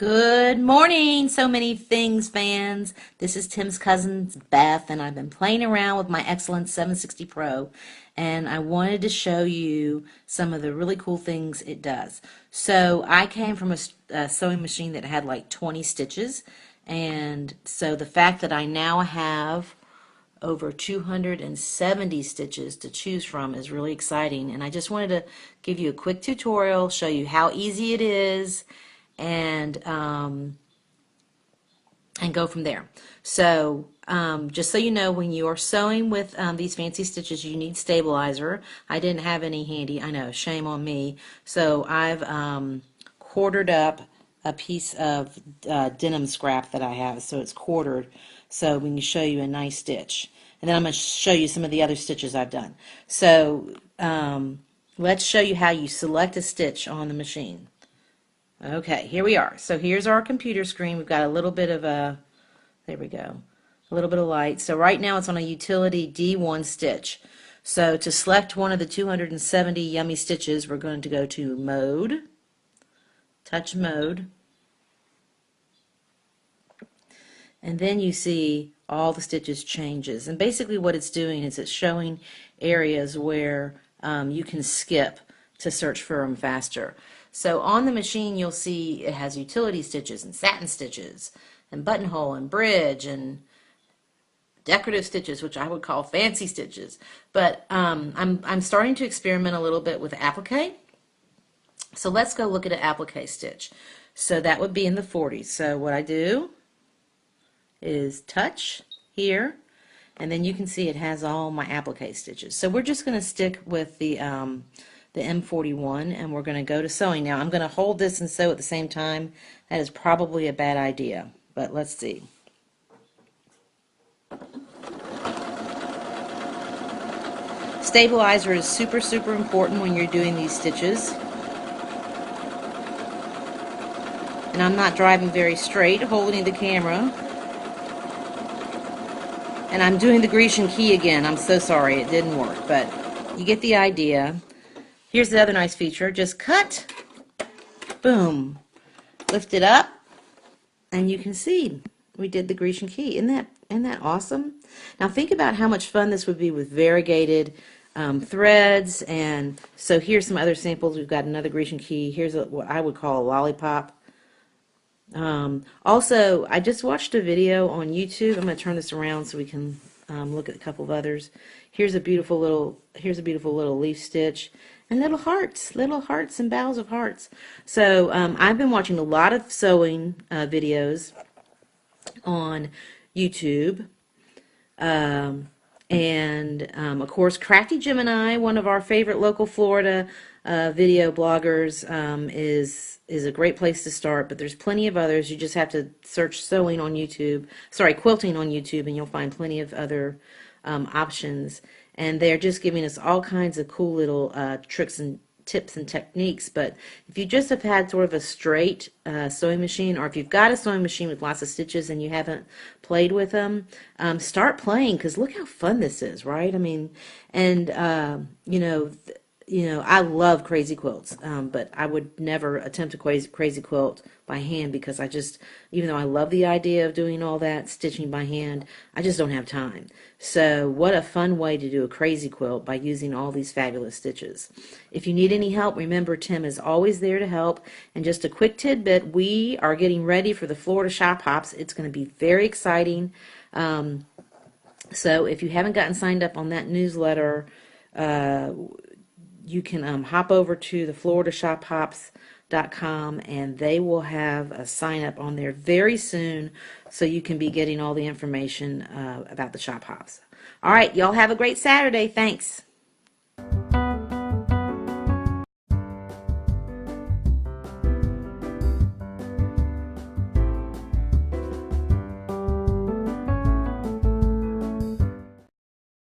Good morning, So Many Things fans. This is Tim's cousin Beth, and I've been playing around with my eXcellence 760 Pro, and I wanted to show you some of the really cool things it does. So I came from a sewing machine that had like 20 stitches, and so the fact that I now have over 270 stitches to choose from is really exciting, and I just wanted to give you a quick tutorial, show you how easy it is, and go from there. So just so you know, when you are sewing with these fancy stitches, you need stabilizer. I didn't have any handy. I know, shame on me. So I've quartered up a piece of denim scrap that I have, so it's quartered, so we can show you a nice stitch. And then I'm going to show you some of the other stitches I've done. So let's show you how you select a stitch on the machine. Okay, here we are. So here's our computer screen. We've got a little bit of there we go, a little bit of light. So right now it's on a utility D1 stitch. So to select one of the 270 yummy stitches, we're going to go to Mode, Touch Mode, and then you see all the stitches changes. And basically what it's doing is it's showing areas where you can skip to search for them faster. So on the machine you'll see it has utility stitches and satin stitches and buttonhole and bridge and decorative stitches, which I would call fancy stitches. But I'm starting to experiment a little bit with applique. So let's go look at an applique stitch. So that would be in the 40s. So what I do is touch here, and then you can see it has all my applique stitches. So we're just going to stick with the M41, and we're going to go to sewing. Now I'm going to hold this and sew at the same time. That is probably a bad idea, but let's see. Stabilizer is super important when you're doing these stitches. And I'm not driving very straight, holding the camera. And I'm doing the Grecian key again. I'm so sorry, it didn't work, but you get the idea. Here's the other nice feature. Just cut, boom, lift it up, and you can see we did the Grecian key. Isn't that awesome? Now think about how much fun this would be with variegated threads. And so here's some other samples. We've got another Grecian key. Here's what I would call a lollipop. Also, I just watched a video on YouTube. I'm going to turn this around so we can look at a couple of others. Here's a beautiful little leaf stitch and little hearts and boughs of hearts. So I've been watching a lot of sewing videos on YouTube. Of course, Crafty Gemini, one of our favorite local Florida video bloggers, is a great place to start, but there's plenty of others. You just have to search quilting on YouTube, and you'll find plenty of other options. And they're just giving us all kinds of cool little tricks and tips and techniques. But if you just have had sort of a straight sewing machine, or if you've got a sewing machine with lots of stitches and you haven't played with them, start playing, because look how fun this is, right? I mean, and I love crazy quilts, but I would never attempt a crazy quilt by hand, because even though I love the idea of doing all that stitching by hand, I just don't have time. So what a fun way to do a crazy quilt, by using all these fabulous stitches. If you need any help, remember Tim is always there to help. And just a quick tidbit, we are getting ready for the Florida Shop Hops. It's going to be very exciting. So if you haven't gotten signed up on that newsletter, you can hop over to the FloridaShopHops.com, and they will have a sign up on there very soon, so you can be getting all the information about the Shop Hops. All right, y'all have a great Saturday. Thanks.